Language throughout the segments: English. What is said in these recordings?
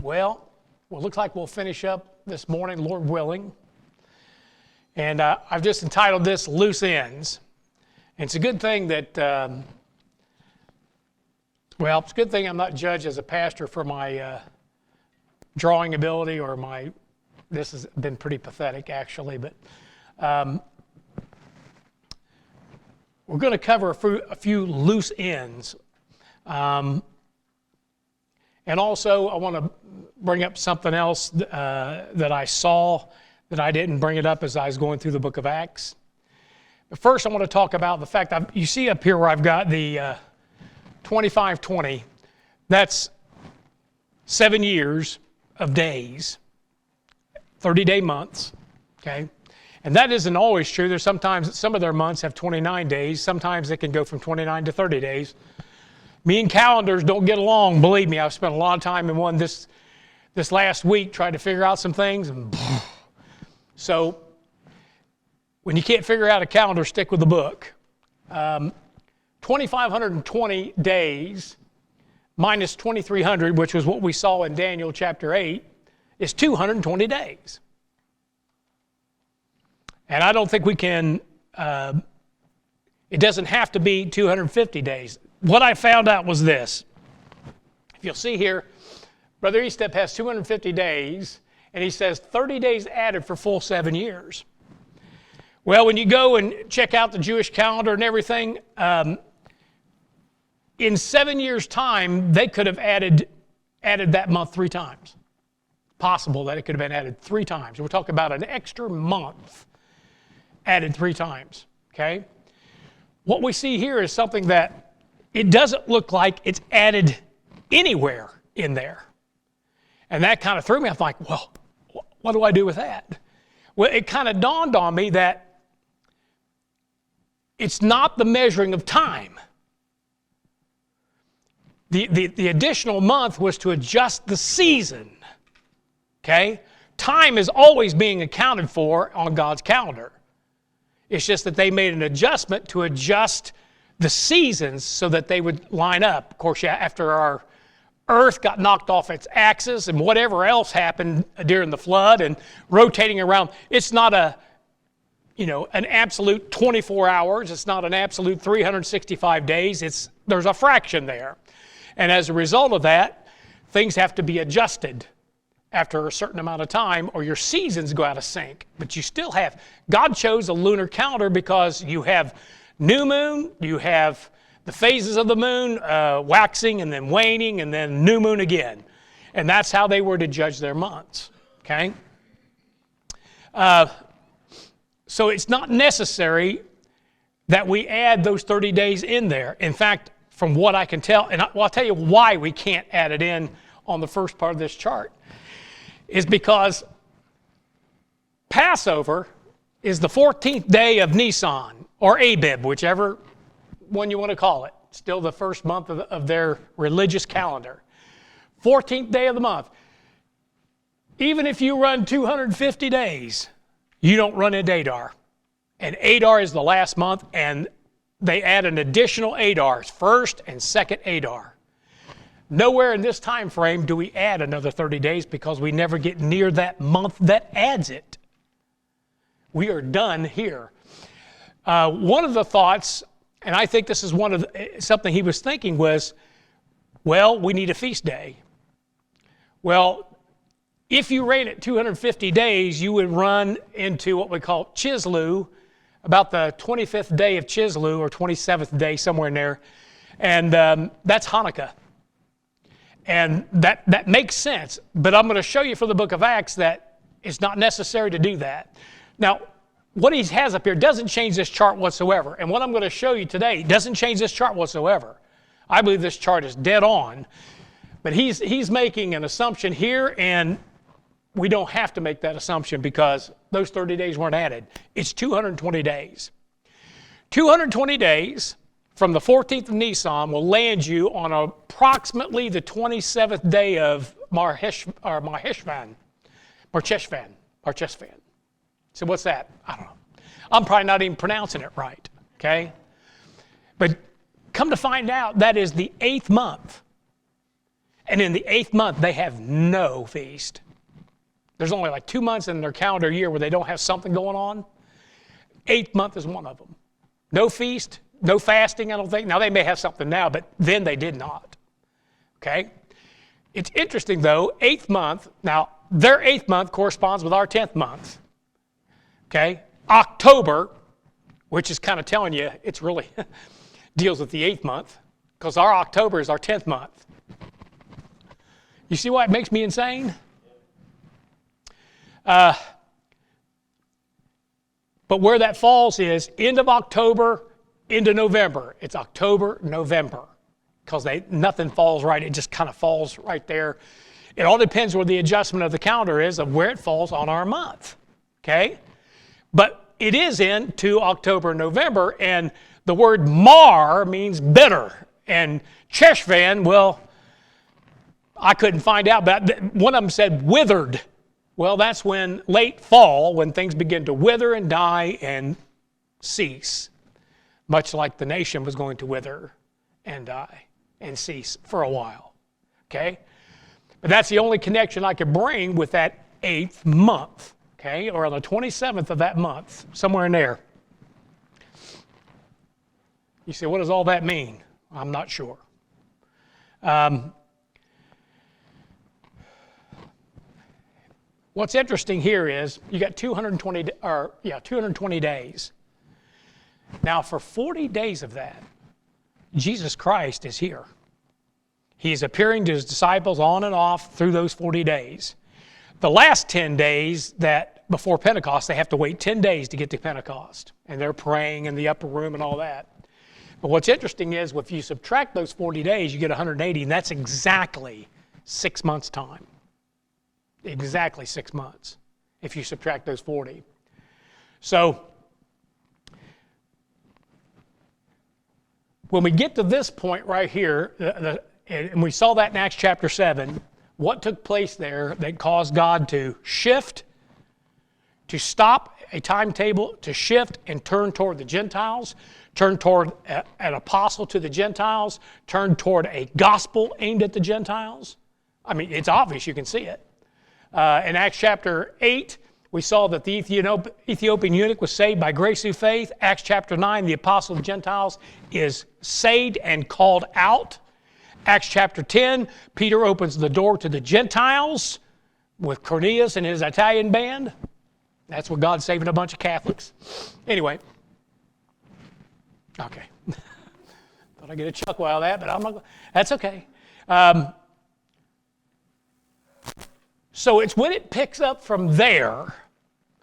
Well, it looks like we'll finish up this morning, Lord willing. And I've just entitled this Loose Ends. And it's a good thing that, it's a good thing I'm not judged as a pastor for my drawing ability or this has been pretty pathetic actually, but we're going to cover a few loose ends. And also, I want to bring up something else that I saw that I didn't bring it up as I was going through the book of Acts. But first, I want to talk about the fact that you see up here where I've got the 2520. That's 7 years of days, 30-day months, okay? And that isn't always true. There's sometimes some of their months have 29 days. Sometimes it can go from 29 to 30 days. Me and calendars don't get along. Believe me, I've spent a lot of time in one this last week trying to figure out some things. So when you can't figure out a calendar, stick with the book. 2,520 days minus 2,300, which was what we saw in Daniel chapter 8, is 220 days. And I don't think we can, it doesn't have to be 250 days. What I found out was this. If you'll see here, Brother Estep has 250 days, and he says 30 days added for full 7 years. Well, when you go and check out the Jewish calendar and everything, in 7 years' time, they could have added that month 3 times. Possible that it could have been added 3 times. We're talking about an extra month added 3 times, okay? What we see here is something that it doesn't look like it's added anywhere in there. And that kind of threw me. I'm like, well, what do I do with that? Well, it kind of dawned on me that it's not the measuring of time. The additional month was to adjust the season, okay? Time is always being accounted for on God's calendar. It's just that they made an adjustment to adjust the seasons so that they would line up. Of course, after our earth got knocked off its axis and whatever else happened during the flood and rotating around, it's not an absolute 24 hours. It's not an absolute 365 days. There's a fraction there. And as a result of that, things have to be adjusted after a certain amount of time, or your seasons go out of sync. But you still have, God chose a lunar calendar because you have new moon, you have the phases of the moon, waxing and then waning and then new moon again. And that's how they were to judge their months, okay? So it's not necessary that we add those 30 days in there. In fact, from what I can tell, and I'll tell you why we can't add it in on the first part of this chart, is because Passover is the 14th day of Nisan, or Abib, whichever one you want to call it. Still the first month of their religious calendar. 14th day of the month. Even if you run 250 days, you don't run into Adar. And Adar is the last month, and they add an additional Adars, first and second Adar. Nowhere in this time frame do we add another 30 days because we never get near that month that adds it. We are done here. One of the thoughts, and I think this is something he was thinking was, well, we need a feast day. Well, if you ran it 250 days, you would run into what we call Chislew, about the 25th day of Chislew, or 27th day, somewhere in there, and that's Hanukkah. And that makes sense, but I'm going to show you from the book of Acts that it's not necessary to do that. Now, what he has up here doesn't change this chart whatsoever, and what I'm going to show you today doesn't change this chart whatsoever. I believe this chart is dead on, but he's making an assumption here, and we don't have to make that assumption because those 30 days weren't added. It's 220 days. 220 days from the 14th of Nisan will land you on approximately the 27th day of Marcheshvan. So what's that? I don't know. I'm probably not even pronouncing it right, okay? But come to find out, that is the 8th month. And in the 8th month, they have no feast. There's only like 2 months in their calendar year where they don't have something going on. 8th month is one of them. No feast, no fasting, I don't think. Now, they may have something now, but then they did not. Okay? It's interesting, though, 8th month, now, their 8th month corresponds with our 10th month. Okay? October, which is kind of telling you it's really deals with the 8th month, because our October is our 10th month. You see why it makes me insane? But where that falls is end of October into November. It's October, November, because nothing falls right. It just kind of falls right there. It all depends where the adjustment of the calendar is of where it falls on our month. Okay? But it is into October, November, and the word mar means bitter. And cheshvan, well, I couldn't find out, but one of them said withered. Well, that's when late fall, when things begin to wither and die and cease, much like the nation was going to wither and die and cease for a while. Okay? But that's the only connection I could bring with that 8th month. Okay? Or on the 27th of that month, somewhere in there. You say, what does all that mean? I'm not sure. What's interesting here is you got 220 days. Now, for 40 days of that, Jesus Christ is here. He's appearing to his disciples on and off through those 40 days. The last 10 days that before Pentecost, they have to wait 10 days to get to Pentecost. And they're praying in the upper room and all that. But what's interesting is if you subtract those 40 days, you get 180, and that's exactly 6 months' time. Exactly 6 months if you subtract those 40. So when we get to this point right here, and we saw that in Acts chapter 7, what took place there that caused God to shift, to stop a timetable, to shift and turn toward the Gentiles, turn toward an apostle to the Gentiles, turn toward a gospel aimed at the Gentiles? I mean, it's obvious, you can see it. In Acts chapter 8, we saw that the Ethiopian eunuch was saved by grace through faith. Acts chapter 9, the apostle of the Gentiles is saved and called out. Acts chapter 10, Peter opens the door to the Gentiles with Cornelius and his Italian band. That's where God's saving a bunch of Catholics. Anyway. Okay. Thought I'd get a chuckle out of that, but I'm not. That's okay. So it's when it picks up from there,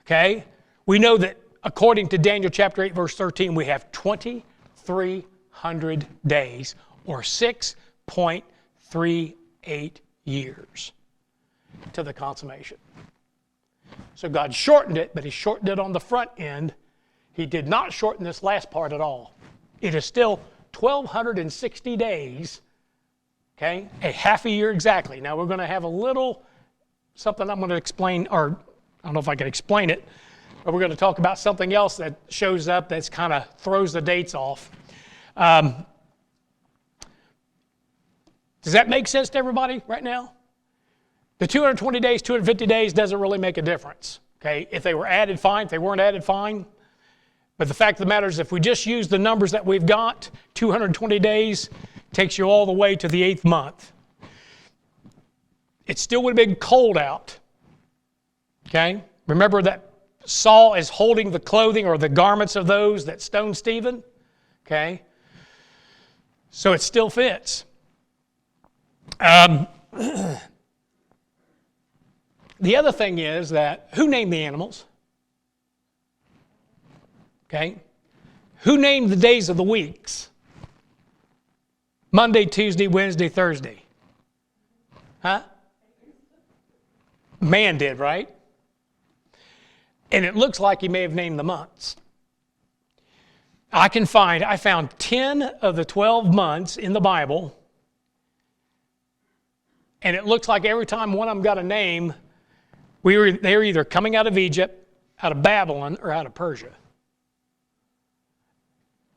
okay, we know that according to Daniel chapter 8, verse 13, we have 2,300 days, or 6.38 years to the consummation. So God shortened it, but he shortened it on the front end. He did not shorten this last part at all. It is still 1,260 days, okay, a half a year exactly. Now we're going to have a little something I'm going to explain, or I don't know if I can explain it, but we're going to talk about something else that shows up that's kind of throws the dates off. Does that make sense to everybody right now? The 220 days, 250 days doesn't really make a difference. Okay, if they were added, fine. If they weren't added, fine. But the fact of the matter is, if we just use the numbers that we've got, 220 days takes you all the way to the 8th month. It still would have been cold out. Okay? Remember that Saul is holding the clothing or the garments of those that stoned Stephen? Okay? So it still fits. The other thing is that, who named the animals? Okay? Who named the days of the weeks? Monday, Tuesday, Wednesday, Thursday. Huh? Man did, right? And it looks like he may have named the months. I found 10 of the 12 months in the Bible, and it looks like every time one of them got a name, they were either coming out of Egypt, out of Babylon, or out of Persia.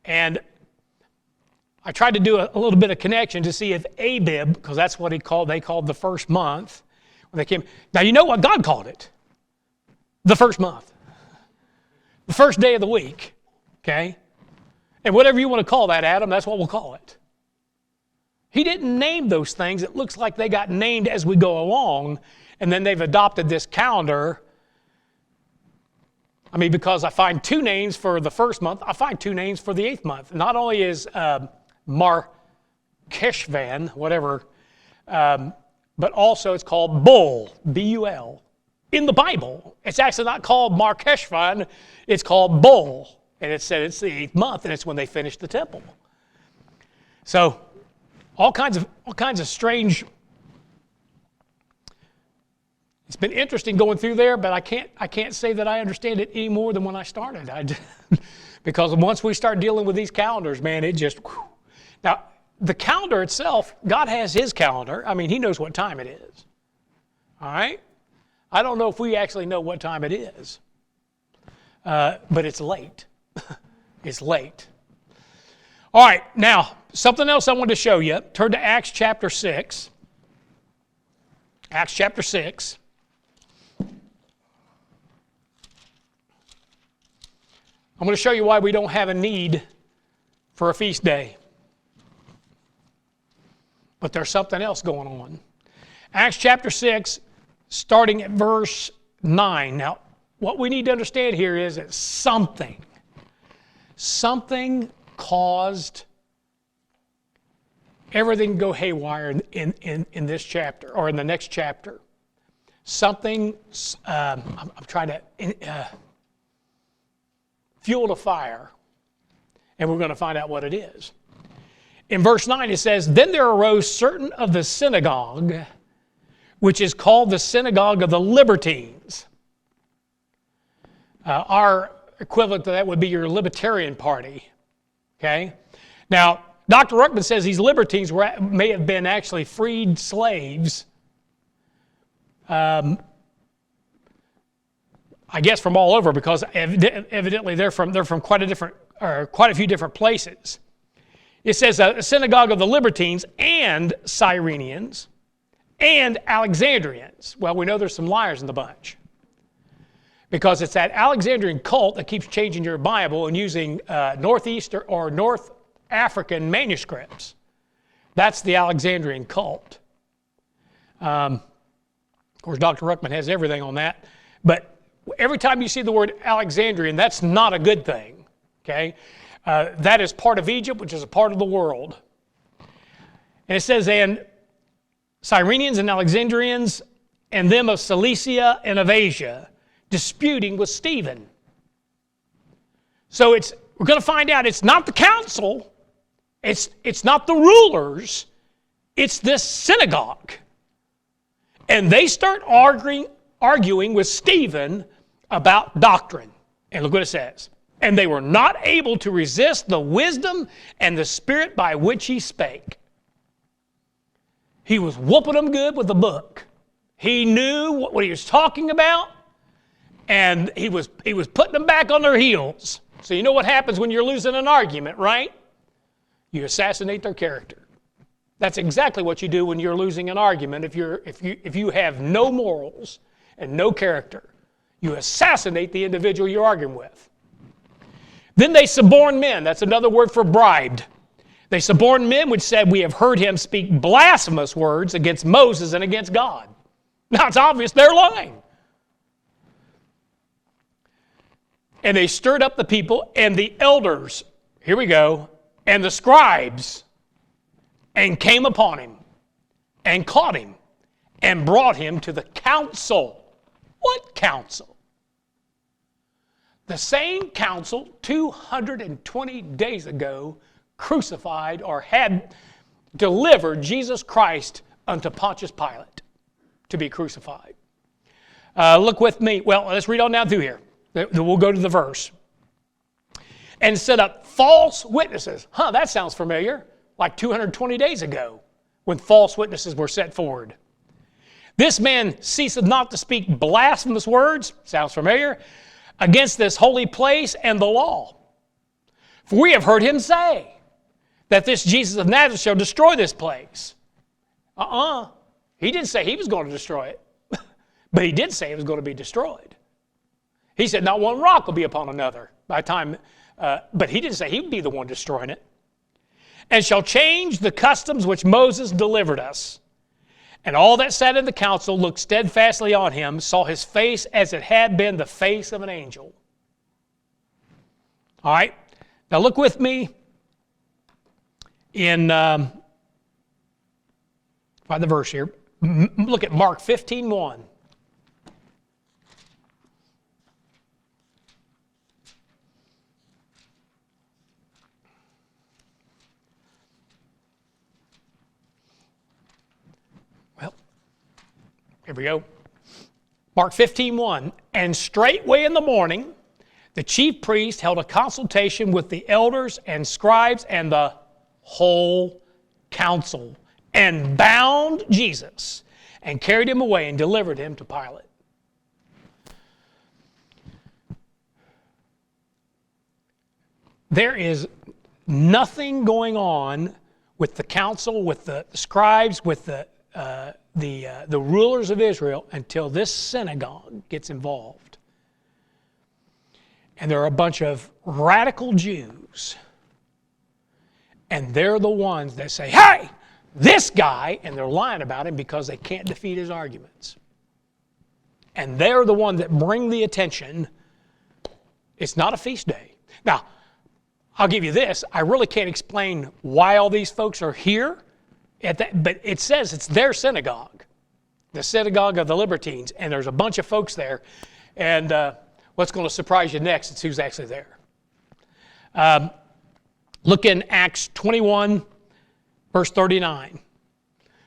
And I tried to do a little bit of connection to see if Abib, because that's what they called the first month when they came. Now you know what God called it? The first month. The first day of the week. Okay? And whatever you want to call that, Adam, that's what we'll call it. He didn't name those things. It looks like they got named as we go along, and then they've adopted this calendar. I mean, because I find 2 names for the first month, I find 2 names for the 8th month. Not only is Mar Keshvan, whatever, but also it's called Bul, B-U-L. In the Bible, it's actually not called Mar Keshvan, it's called Bul. And it said it's the 8th month, and it's when they finished the temple. So, all kinds of strange. It's been interesting going through there, but I can't say that I understand it any more than when I started. Because once we start dealing with these calendars, man, it just. Whew. Now, the calendar itself, God has His calendar. I mean, He knows what time it is. All right? I don't know if we actually know what time it is, but it's late. It's late. All right, now, something else I wanted to show you. Turn to Acts chapter 6. Acts chapter 6. I'm going to show you why we don't have a need for a feast day. But there's something else going on. Acts chapter 6, starting at verse 9. Now, what we need to understand here is that something caused everything to go haywire in this chapter, or in the next chapter. Something, I'm trying to fuel a fire, and we're going to find out what it is. In verse 9 it says, "Then there arose certain of the synagogue, which is called the synagogue of the Libertines." Our equivalent to that would be your Libertarian Party. Okay? Now, Dr. Ruckman says these Libertines may have been actually freed slaves, I guess from all over, because evidently they're from quite a few different places. It says a synagogue of the Libertines and Cyrenians and Alexandrians. Well, we know there's some liars in the bunch, because it's that Alexandrian cult that keeps changing your Bible and using Northeastern or North African manuscripts. That's the Alexandrian cult. Of course, Dr. Ruckman has everything on that. But every time you see the word Alexandrian, that's not a good thing. Okay? That is part of Egypt, which is a part of the world. And it says, "And Cyrenians and Alexandrians, and them of Cilicia and of Asia, disputing with Stephen." So we're going to find out it's not the council, it's not the rulers, it's this synagogue. And they start arguing with Stephen about doctrine. And look what it says. "And they were not able to resist the wisdom and the spirit by which he spake." He was whooping them good with the book. He knew what he was talking about, and he was putting them back on their heels. So you know what happens when you're losing an argument, right? You assassinate their character. That's exactly what you do when you're losing an argument. If you have no morals and no character, you assassinate the individual you're arguing with. "Then they suborned men." That's another word for bribed. "They suborned men which said, We have heard him speak blasphemous words against Moses and against God." Now it's obvious they're lying. "And they stirred up the people and the elders," here we go, "and the scribes, and came upon him, and caught him, and brought him to the council." What council? The same council 220 days ago crucified or had delivered Jesus Christ unto Pontius Pilate to be crucified. Look with me. Well, let's read on down through here. Then we'll go to the verse. "And set up false witnesses." That sounds familiar. Like 220 days ago when false witnesses were set forward. "This man ceaseth not to speak blasphemous words," sounds familiar, "against this holy place and the law. For we have heard him say that this Jesus of Nazareth shall destroy this place. He didn't say he was going to destroy it, but he did say it was going to be destroyed. He said not one rock will be upon another by the time, but he didn't say he would be the one destroying it. And shall change the customs which Moses delivered us. And all that sat in the council looked steadfastly on him, saw his face as it had been the face of an angel. All right, now look with me in, find the verse here. Look at Mark 15:1. Well, here we go. Mark 15:1. And straightway in the morning, the chief priest held a consultation with the elders and scribes and the whole council, and bound Jesus and carried him away and delivered him to Pilate. There is nothing going on with the council, with the scribes, with the rulers of Israel until this synagogue gets involved. And there are a bunch of radical Jews, and they're the ones that say, hey, this guy, and they're lying about him because they can't defeat his arguments. And they're the ones that bring the attention. It's not a feast day. Now, I'll give you this. I really can't explain why all these folks are here, but it says it's their synagogue, the synagogue of the Libertines, and there's a bunch of folks there. And what's going to surprise you next is who's actually there. Look in Acts 21, verse 39.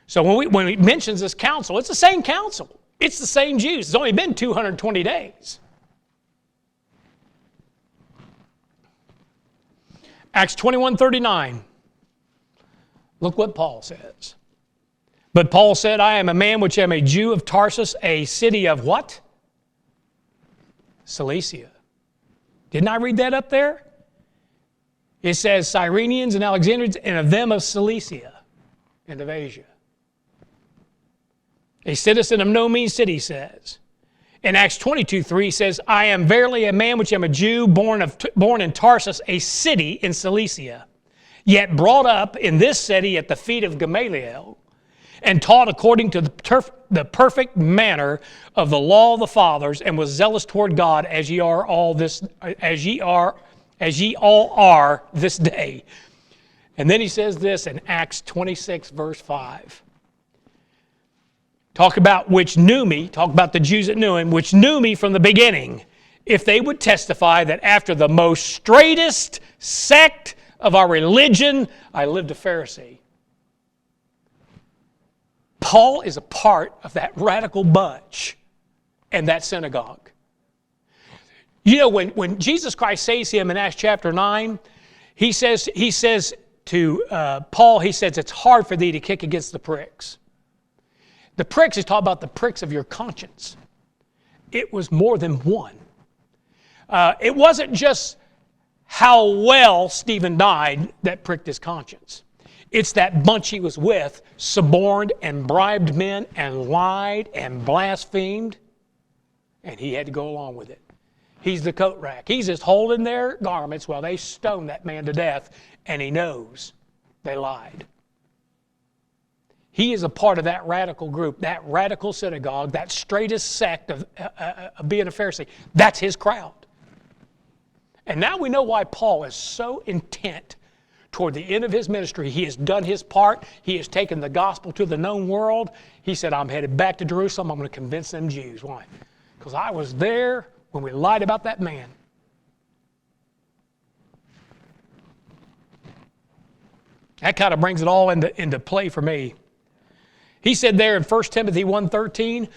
So when he mentions this council, it's the same council. It's the same Jews. It's only been 220 days. Acts 21:39. Look what Paul says. But Paul said, I am a man which am a Jew of Tarsus, a city of what? Cilicia. Didn't I read that up there? It says Cyrenians and Alexandrians, and of them of Cilicia and of Asia. A citizen of no mean city says. In Acts 22:3 says, I am verily a man which am a Jew, born in Tarsus, a city in Cilicia, yet brought up in this city at the feet of Gamaliel, and taught according to the perfect manner of the law of the fathers, and was zealous toward God as ye all are this day. And then he says this in Acts 26, verse 5. Talk about the Jews that knew him, which knew me from the beginning, if they would testify that after the most straightest sect of our religion, I lived a Pharisee. Paul is a part of that radical bunch and that synagogue. You know, when Jesus Christ saves him in Acts chapter 9, he says to Paul, he says, it's hard for thee to kick against the pricks. The pricks, he's talking about the pricks of your conscience. It was more than one. It wasn't just how well Stephen died that pricked his conscience. It's that bunch he was with, suborned and bribed men and lied and blasphemed, and he had to go along with it. He's the coat rack. He's just holding their garments while they stone that man to death, and he knows they lied. He is a part of that radical group, that radical synagogue, that straightest sect of being a Pharisee. That's his crowd. And now we know why Paul is so intent toward the end of his ministry. He has done his part. He has taken the gospel to the known world. He said, I'm headed back to Jerusalem. I'm going to convince them Jews. Why? Because I was there when we lied about that man. That kind of brings it all into play for me. He said there in 1 Timothy 1:13,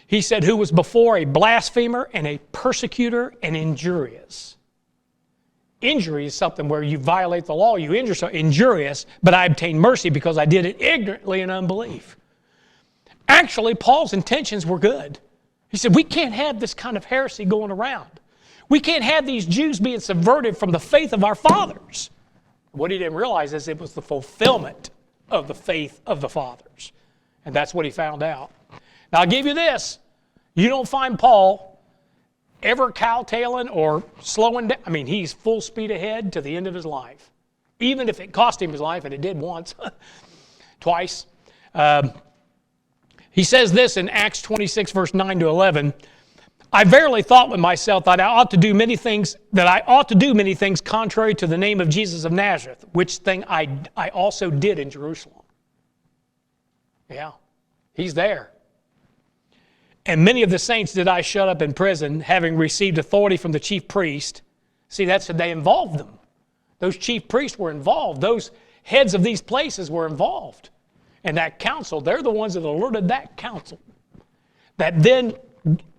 he said, who was before a blasphemer and a persecutor and injurious. Injury is something where you violate the law, you injure someone. Injurious, but I obtained mercy because I did it ignorantly in unbelief. Actually, Paul's intentions were good. He said, we can't have this kind of heresy going around. We can't have these Jews being subverted from the faith of our fathers. What he didn't realize is it was the fulfillment of the faith of the fathers. And that's what he found out. Now, I'll give you this. You don't find Paul ever cowtailing or slowing down. I mean, he's full speed ahead to the end of his life. Even if it cost him his life, and it did once, twice. He says this in Acts 26, verse 9 to 11. I verily thought with myself that I ought to do many things contrary to the name of Jesus of Nazareth, which thing I also did in Jerusalem. Yeah, he's there. And many of the saints did I shut up in prison, having received authority from the chief priest. See, they involved them. Those chief priests were involved. Those heads of these places were involved. And that council, they're the ones that alerted that council. That then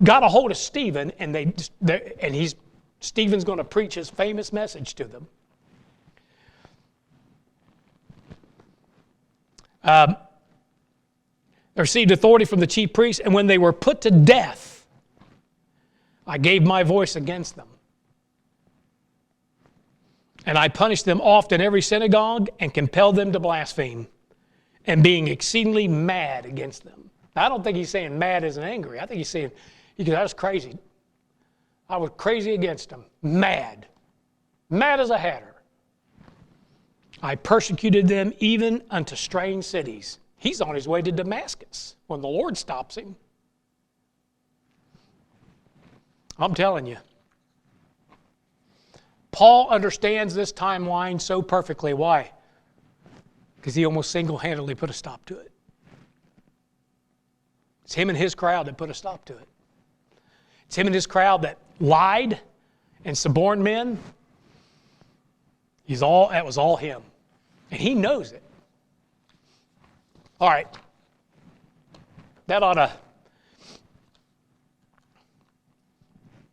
got a hold of Stephen, and Stephen's going to preach his famous message to them. They received authority from the chief priests, and when they were put to death, I gave my voice against them. And I punished them oft in every synagogue and compelled them to blaspheme, and being exceedingly mad against them. Now, I don't think he's saying mad as in angry. I think he's saying, I was crazy. I was crazy against them. Mad. Mad as a hatter. I persecuted them even unto strange cities. He's on his way to Damascus when the Lord stops him. I'm telling you. Paul understands this timeline so perfectly. Why? Because he almost single-handedly put a stop to it. It's him and his crowd that put a stop to it. It's him and his crowd that lied and suborned men. That was all him. And he knows it. All right. That ought to...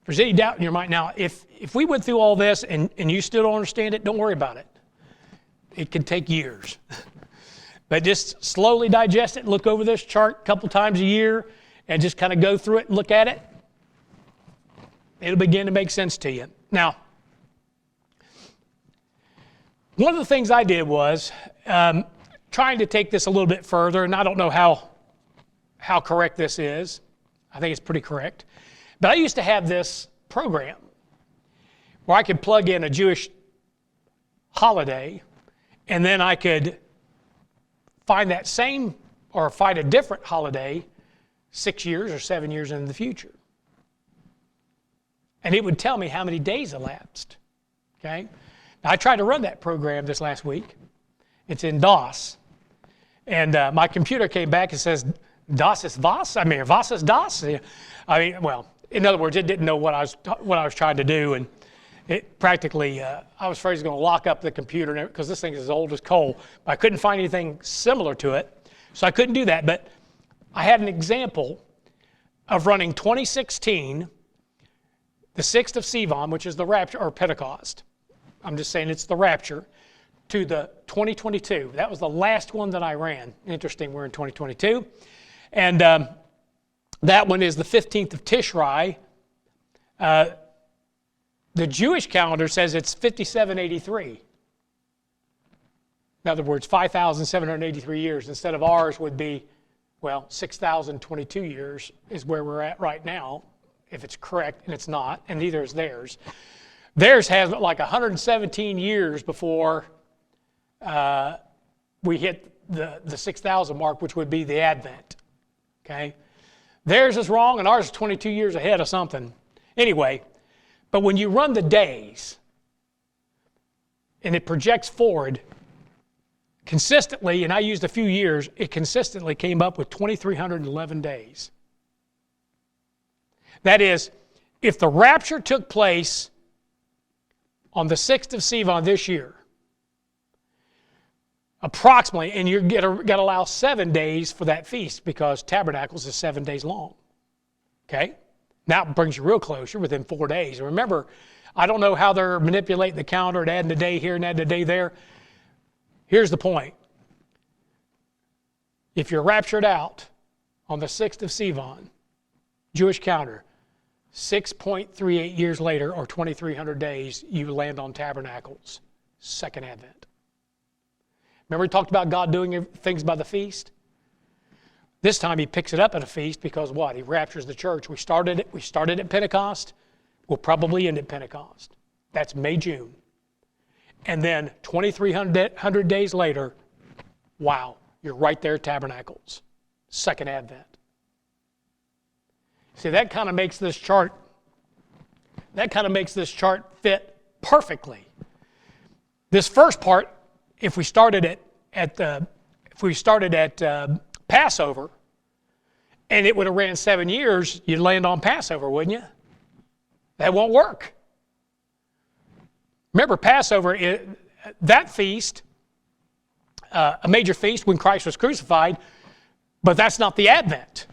If there's any doubt in your mind, now, if we went through all this and you still don't understand it, don't worry about it. It can take years. But just slowly digest it, look over this chart a couple times a year, and just kind of go through it and look at it. It'll begin to make sense to you. Now, one of the things I did was trying to take this a little bit further, and I don't know how correct this is. I think it's pretty correct. But I used to have this program where I could plug in a Jewish holiday, and then I could find that same or find a different holiday 6 years or 7 years into the future. And it would tell me how many days elapsed. Okay? Now, I tried to run that program this last week. It's in DOS. And my computer came back and says, DOS ist was? Was ist das? Well, in other words, it didn't know what I was trying to do. And it practically, I was afraid it was going to lock up the computer because this thing is as old as coal. But I couldn't find anything similar to it, so I couldn't do that. But I had an example of running 2016, the 6th of Sivan, which is the Rapture, or Pentecost. I'm just saying it's the Rapture, to the 2022. That was the last one that I ran. Interesting, we're in 2022. And that one is the 15th of Tishrei. The Jewish calendar says it's 5783. In other words, 5,783 years instead of ours would be, 6,022 years is where we're at right now, if it's correct, and it's not, and neither is theirs. Theirs has like 117 years before we hit the 6,000 mark, which would be the Advent. Okay? Theirs is wrong, and ours is 22 years ahead of something. Anyway, but when you run the days, and it projects forward consistently, and I used a few years, it consistently came up with 2,311 days. That is, if the rapture took place on the 6th of Sivan this year, approximately, and you're going to allow 7 days for that feast because Tabernacles is 7 days long. Okay? Now it brings you real close. You're within 4 days. And remember, I don't know how they're manipulating the calendar and adding a day here and adding a day there. Here's the point. If you're raptured out on the 6th of Sivan, Jewish calendar, 6.38 years later, or 2,300 days, you land on Tabernacles, second Advent. Remember we talked about God doing things by the feast? This time he picks it up at a feast because what? He raptures the church. We started at Pentecost. We'll probably end at Pentecost. That's May, June. And then 2,300 days later, wow, you're right there at Tabernacles. Second Advent. See, that kind of makes this chart fit perfectly. This first part, if we started at Passover, and it would have ran 7 years, you'd land on Passover, wouldn't you? That won't work. Remember, Passover, that feast, a major feast when Christ was crucified, but that's not the Advent.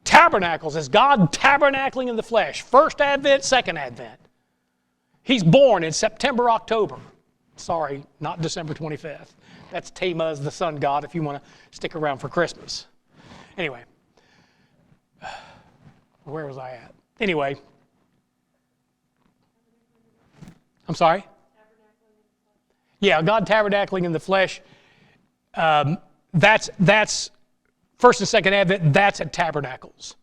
Tabernacles is God tabernacling in the flesh. First Advent, second Advent. He's born in September, October. Sorry, not December 25th. That's Tammuz, the sun god, if you want to stick around for Christmas. Anyway, where was I at? Anyway, I'm sorry? Yeah, God tabernacling in the flesh. That's first and second Advent, that's at Tabernacles.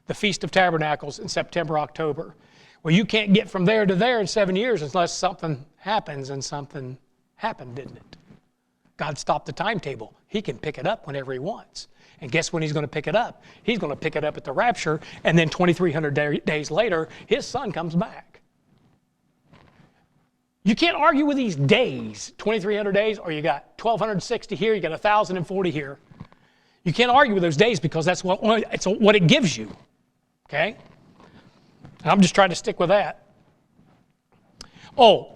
The Feast of Tabernacles in September, October. Well, you can't get from there to there in 7 years unless something happens, and something happened, didn't it? God stopped the timetable. He can pick it up whenever he wants. And guess when he's going to pick it up? He's going to pick it up at the rapture, and then 2,300 days later, his son comes back. You can't argue with these days, 2,300 days, or you got 1,260 here, you got 1,040 here. You can't argue with those days because that's what it gives you, okay? And I'm just trying to stick with that. Oh,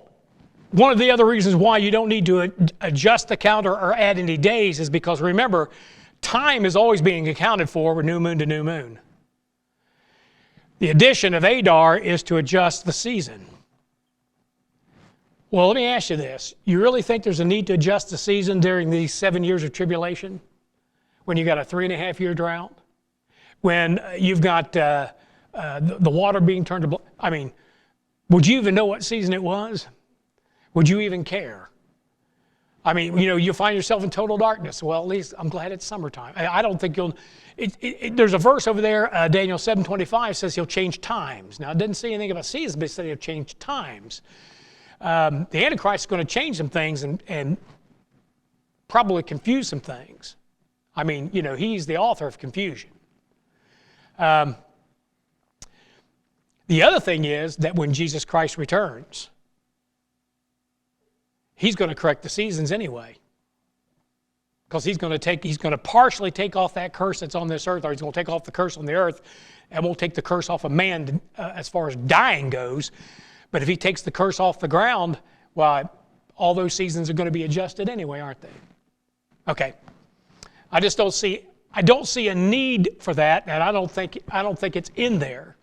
one of the other reasons why you don't need to adjust the calendar or add any days is because, remember, time is always being accounted for with new moon to new moon. The addition of Adar is to adjust the season. Well, let me ask you this. You really think there's a need to adjust the season during these 7 years of tribulation? When you got a 3.5-year drought? When you've got the water being turned to blood? I mean, would you even know what season it was? Would you even care? I mean, you find yourself in total darkness. Well, at least I'm glad it's summertime. I don't think you'll... there's a verse over there, Daniel 7:25 says he'll change times. Now, it doesn't say anything about seasons, but it says he'll change times. The Antichrist is going to change some things and probably confuse some things. I mean, he's the author of confusion. The other thing is that when Jesus Christ returns, he's going to correct the seasons anyway. Because he's going to partially take off that curse that's on this earth, or he's going to take off the curse on the earth, and won't take the curse off of man as far as dying goes. But if he takes the curse off the ground, well, all those seasons are going to be adjusted anyway, aren't they? Okay. I don't see a need for that, and I don't think it's in there.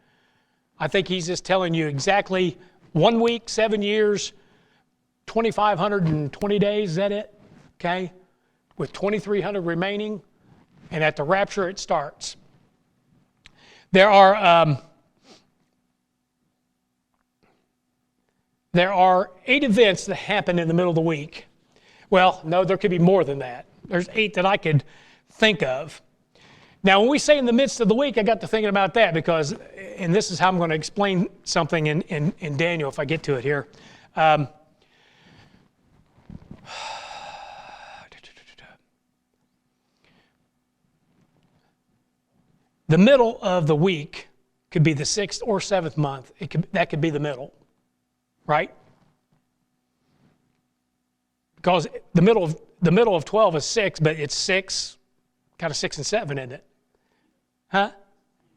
I think he's just telling you exactly 1 week, 7 years, 2,520 days, is that it? Okay? With 2,300 remaining, and at the rapture it starts. There are 8 events that happen in the middle of the week. Well, no, there could be more than that. There's 8 that I could think of. Now, when we say in the midst of the week, I got to thinking about that because, and this is how I'm going to explain something in Daniel if I get to it here. The middle of the week could be the 6th or 7th month. That could be the middle, right? Because the middle of 12 is 6, but it's 6, kind of 6 and 7, isn't it? Huh?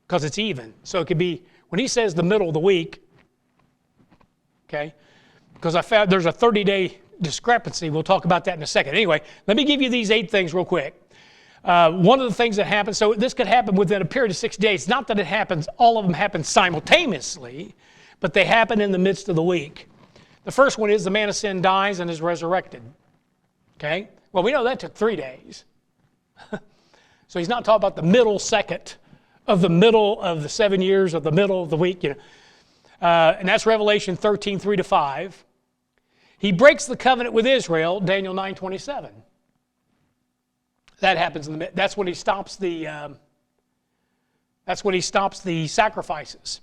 Because it's even. So it could be, when he says the middle of the week, okay, because I found there's a 30-day discrepancy. We'll talk about that in a second. Anyway, let me give you these 8 things real quick. One of the things that happens, so this could happen within a period of 6 days. Not that it happens, all of them happen simultaneously, but they happen in the midst of the week. The first one is the man of sin dies and is resurrected. Okay? Well, we know that took 3 days. So he's not talking about the middle second of the middle of the 7 years of the middle of the week. And that's Revelation 13:3-5. He breaks the covenant with Israel, Daniel 9:27. That happens in the that's when he stops the sacrifices.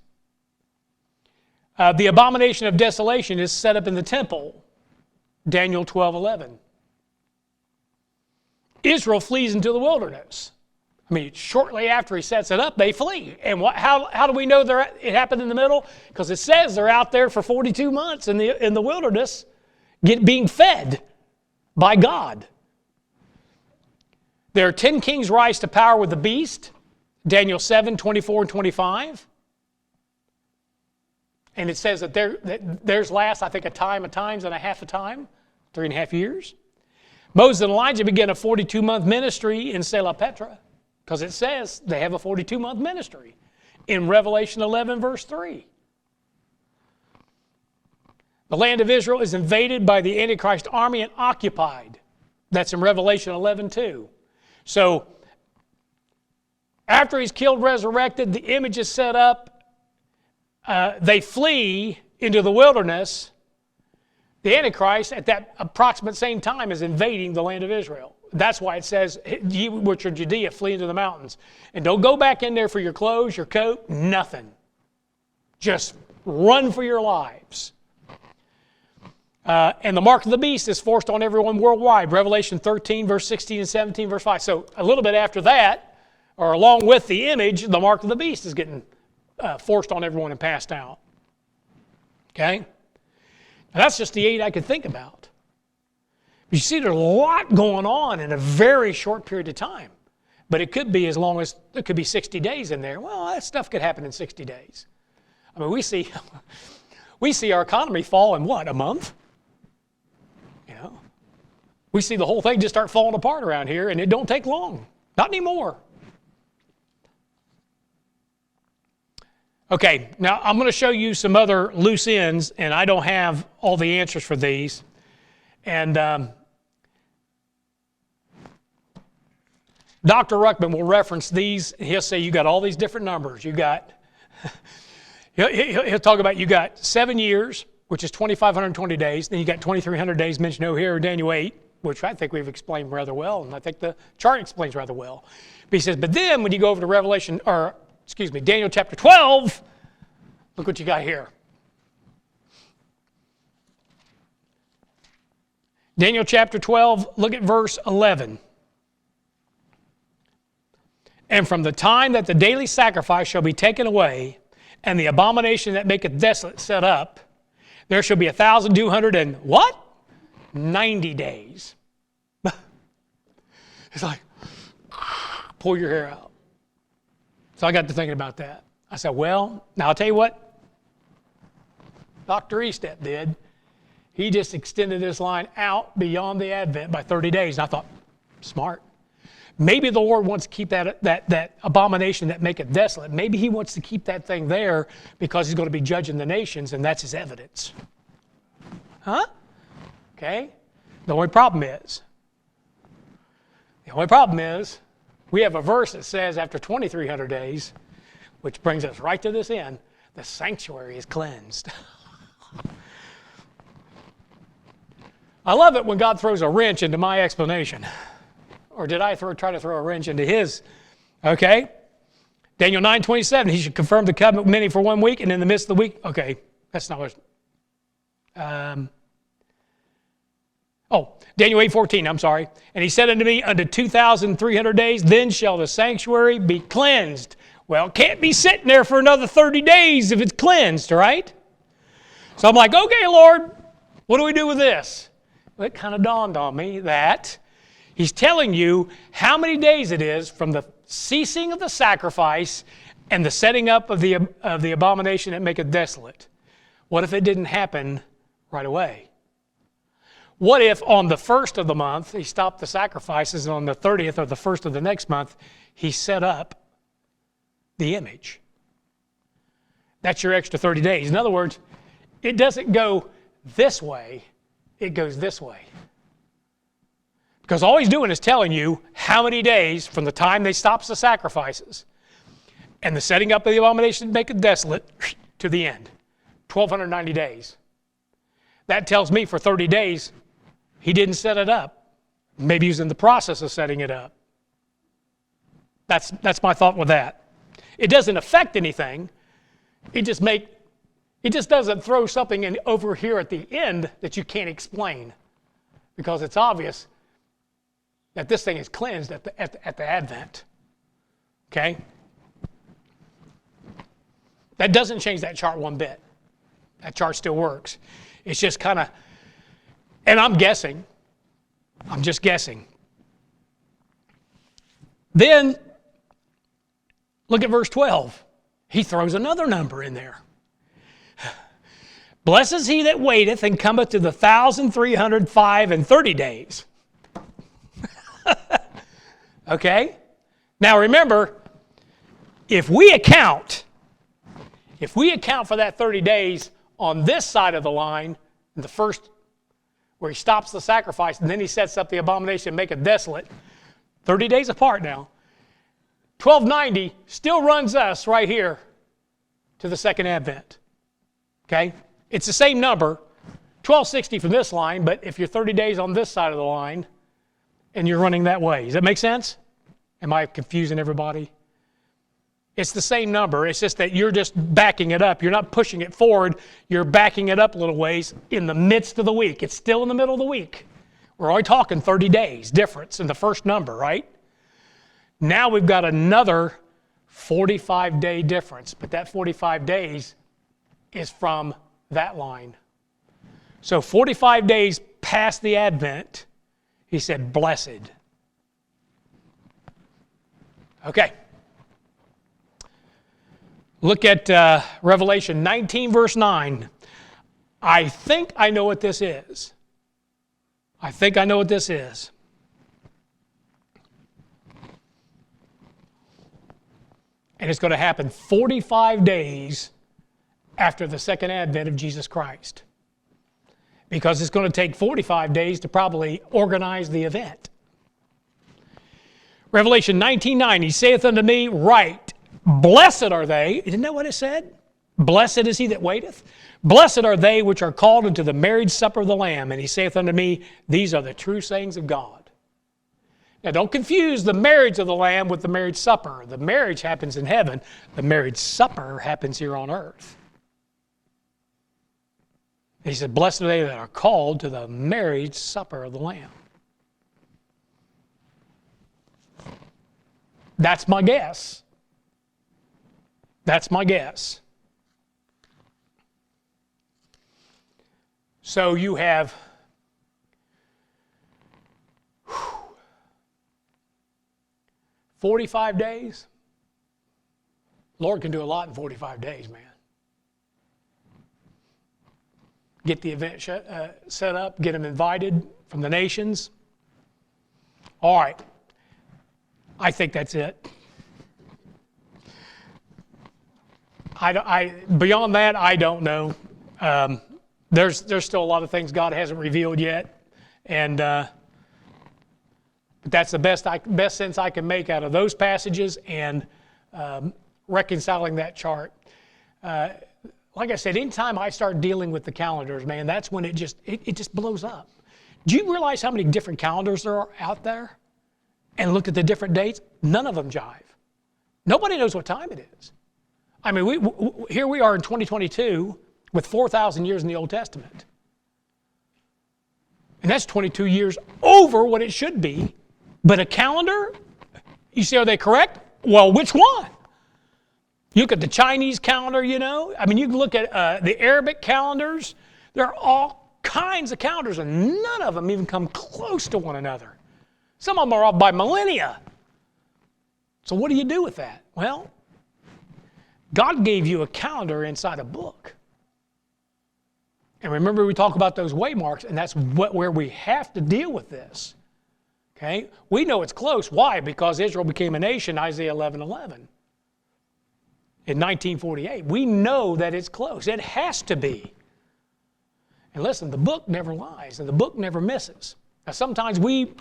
The abomination of desolation is set up in the temple, Daniel 12:11. Israel flees into the wilderness. I mean, shortly after he sets it up, they flee. And how do we know it happened in the middle? Because it says they're out there for 42 months in the wilderness, being fed by God. There are 10 kings rise to power with the beast, Daniel 7:24 and 25. And it says that theirs lasts, I think, a times and a half a time, 3.5 years. Moses and Elijah begin a 42-month ministry in Selah Petra, because it says they have a 42-month ministry in Revelation 11, verse 3. The land of Israel is invaded by the Antichrist army and occupied. That's in Revelation 11:2. So, after he's killed, resurrected, the image is set up, they flee into the wilderness. The Antichrist, at that approximate same time, is invading the land of Israel. That's why it says, ye which are Judea, flee into the mountains. And don't go back in there for your clothes, your coat, nothing. Just run for your lives. And the mark of the beast is forced on everyone worldwide. Revelation 13, verse 16 and 17, verse 5. So a little bit after that, or along with the image, the mark of the beast is getting forced on everyone and passed out. Okay? Now that's just the 8 I could think about. You see, there's a lot going on in a very short period of time. But it could be as long as, it could be 60 days in there. Well, that stuff could happen in 60 days. I mean, we see our economy fall in what, a month? You know? We see the whole thing just start falling apart around here, and it don't take long. Not anymore. Okay, now I'm going to show you some other loose ends, and I don't have all the answers for these. And Dr. Ruckman will reference these. He'll say you got all these different numbers. You got, he'll talk about you got 7 years, which is 2,520 days. Then you got 2,300 days mentioned over here in Daniel 8, which I think we've explained rather well, and I think the chart explains rather well. But he says, but then when you go over to Daniel chapter 12, look what you got here. Daniel chapter 12, look at verse 11. And from the time that the daily sacrifice shall be taken away, and the abomination that maketh desolate set up, there shall be 1,200 and what? 90 days. It's like, pull your hair out. So I got to thinking about that. I said, well, now I'll tell you what Dr. Estep did. He just extended this line out beyond the Advent by 30 days. And I thought, smart. Maybe the Lord wants to keep that abomination that maketh desolate. Maybe he wants to keep that thing there because he's going to be judging the nations, and that's his evidence. Huh? Okay? The only problem is, we have a verse that says after 2,300 days, which brings us right to this end, the sanctuary is cleansed. I love it when God throws a wrench into my explanation. Or did I try to throw a wrench into his? Okay. Daniel 9:27, he should confirm the covenant with many for 1 week, and in the midst of the week, okay, that's not what, Daniel 8:14, I'm sorry. And he said unto me, unto 2,300 days, then shall the sanctuary be cleansed. Well, it can't be sitting there for another 30 days if it's cleansed, right? So I'm like, okay, Lord, what do we do with this? Well, it kind of dawned on me that he's telling you how many days it is from the ceasing of the sacrifice and the setting up of the abomination that maketh desolate. What if it didn't happen right away? What if on the 1st of the month he stopped the sacrifices, and on the 30th or the 1st of the next month he set up the image? That's your extra 30 days. In other words, it doesn't go this way, it goes this way. Because all he's doing is telling you how many days from the time they stops the sacrifices and the setting up of the abomination to make it desolate to the end. 1,290 days. That tells me for 30 days he didn't set it up. Maybe he was in the process of setting it up. That's my thought with that. It doesn't affect anything. It just doesn't throw something in over here at the end that you can't explain, because it's obvious that this thing is cleansed at the Advent. Okay? That doesn't change that chart one bit. That chart still works. It's just kind of, and I'm just guessing. Then, look at verse 12. He throws another number in there. Blessed is he that waiteth and cometh to the 1,305 and 30 days. Okay? Now remember, if we account for that 30 days on this side of the line, in the first, where he stops the sacrifice and then he sets up the abomination and make it desolate, 30 days apart now, 1290 still runs us right here to the second Advent. Okay? It's the same number, 1260 from this line, but if you're 30 days on this side of the line and you're running that way. Does that make sense? Am I confusing everybody? It's the same number. It's just that you're just backing it up. You're not pushing it forward. You're backing it up a little ways in the midst of the week. It's still in the middle of the week. We're only talking 30 days difference in the first number, right? Now we've got another 45-day difference, but that 45 days is from that line. So 45 days past the Advent, he said, blessed. Okay. Look at Revelation 19, verse 9. I think I know what this is. And it's going to happen 45 days after the second advent of Jesus Christ. Because it's going to take 45 days to probably organize the event. Revelation 19:9, he saith unto me, write, blessed are they. Isn't that what it said? Blessed is he that waiteth. Blessed are they which are called into the marriage supper of the Lamb. And he saith unto me, these are the true sayings of God. Now don't confuse the marriage of the Lamb with the marriage supper. The marriage happens in heaven. The marriage supper happens here on earth. And he said, blessed are they that are called to the marriage supper of the Lamb. That's my guess. So you have 45 days. Lord can do a lot in 45 days, man. Get the event set up, get them invited from the nations. All right. I think that's it. Beyond that, I don't know. There's still a lot of things God hasn't revealed yet, and but that's the best sense I can make out of those passages and reconciling that chart. Like I said, anytime I start dealing with the calendars, man, that's when it just blows up. Do you realize how many different calendars there are out there? And look at the different dates. None of them jive. Nobody knows what time it is. I mean, here we are in 2022 with 4,000 years in the Old Testament. And that's 22 years over what it should be. But a calendar, you say, are they correct? Well, which one? You look at the Chinese calendar, you know. I mean, you can look at the Arabic calendars. There are all kinds of calendars, and none of them even come close to one another. Some of them are off by millennia. So what do you do with that? Well, God gave you a calendar inside a book. And remember, we talk about those waymarks, and that's where we have to deal with this. Okay? We know it's close. Why? Because Israel became a nation, Isaiah 11:11. In 1948. We know that it's close. It has to be. And listen, the book never lies, and the book never misses. Now, sometimes we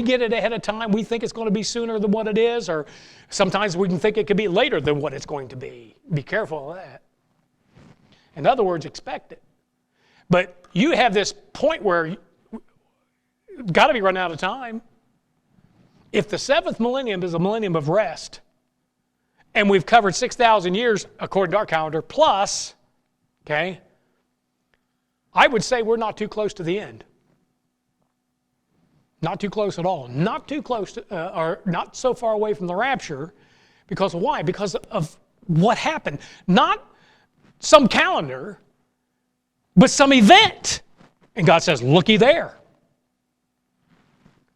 get it ahead of time. We think it's going to be sooner than what it is, or sometimes we can think it could be later than what it's going to be. Be careful of that. In other words, expect it. But you have this point where you've got to be running out of time. If the seventh millennium is a millennium of rest, and we've covered 6,000 years according to our calendar, plus, okay, I would say we're not too close to the end. Not too close at all. Not too close to, or not so far away from the rapture. Because of why? Because of what happened. Not some calendar, but some event. And God says, looky there.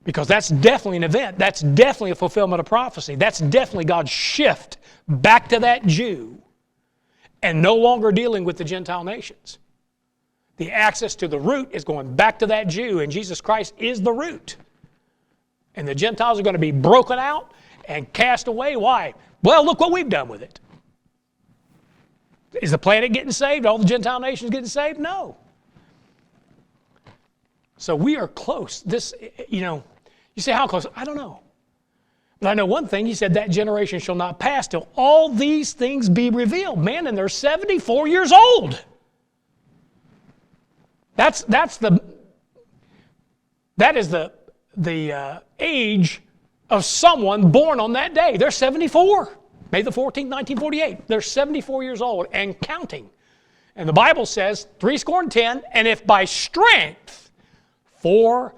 Because that's definitely an event. That's definitely a fulfillment of prophecy. That's definitely God's shift back to that Jew and no longer dealing with the Gentile nations. The access to the root is going back to that Jew, and Jesus Christ is the root. And the Gentiles are going to be broken out and cast away. Why? Well, look what we've done with it. Is the planet getting saved? All the Gentile nations getting saved? No. So we are close. This, you say how close? I don't know. But I know one thing. He said that generation shall not pass till all these things be revealed. Man, and they're 74 years old. That is the age of someone born on that day. They're 74. May the 14th, 1948. They're 74 years old and counting. And the Bible says 70, and if by strength, 80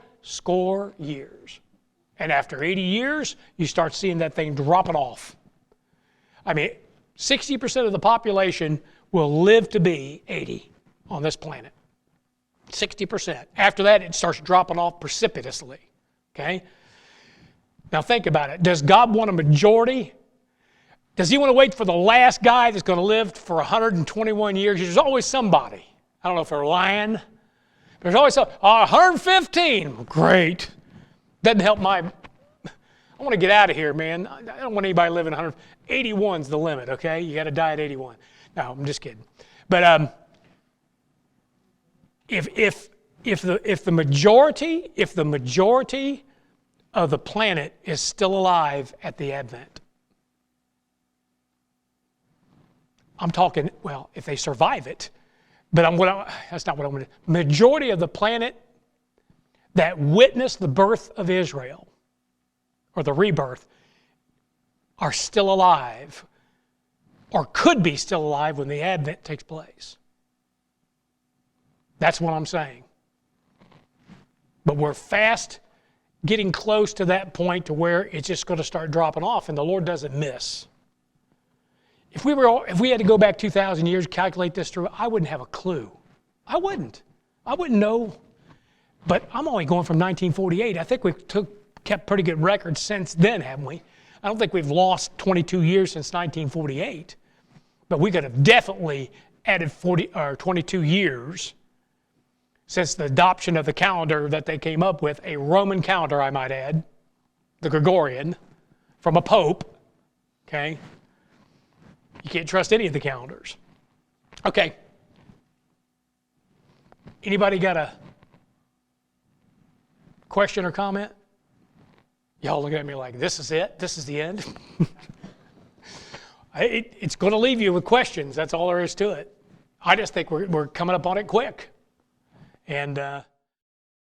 years. And after 80 years, you start seeing that thing dropping off. I mean, 60% of the population will live to be 80 on this planet. 60%. After that, it starts dropping off precipitously. Okay? Now think about it. Does God want a majority? Does he want to wait for the last guy that's going to live for 121 years? There's always somebody. I don't know if they're lying. There's always 115. Great. Doesn't help I want to get out of here, man. I don't want anybody living 100. 81's the limit, okay? You got to die at 81. No, I'm just kidding. But if the majority of the planet is still alive at the Advent, I'm talking, well, if they survive it, but that's not what I'm going to do. Majority of the planet that witnessed the birth of Israel, or the rebirth, are still alive, or could be still alive when the Advent takes place. That's what I'm saying. But we're fast getting close to that point to where it's just going to start dropping off, and the Lord doesn't miss. If we had to go back 2,000 years, calculate this through, I wouldn't have a clue. I wouldn't know. But I'm only going from 1948. I think we've kept pretty good records since then, haven't we? I don't think we've lost 22 years since 1948. But we could have definitely added 22 years since the adoption of the calendar that they came up with, a Roman calendar, I might add, the Gregorian, from a pope, okay? You can't trust any of the calendars. Okay. Anybody got a question or comment? Y'all looking at me like, this is it? This is the end? It's going to leave you with questions. That's all there is to it. I just think we're coming up on it quick. And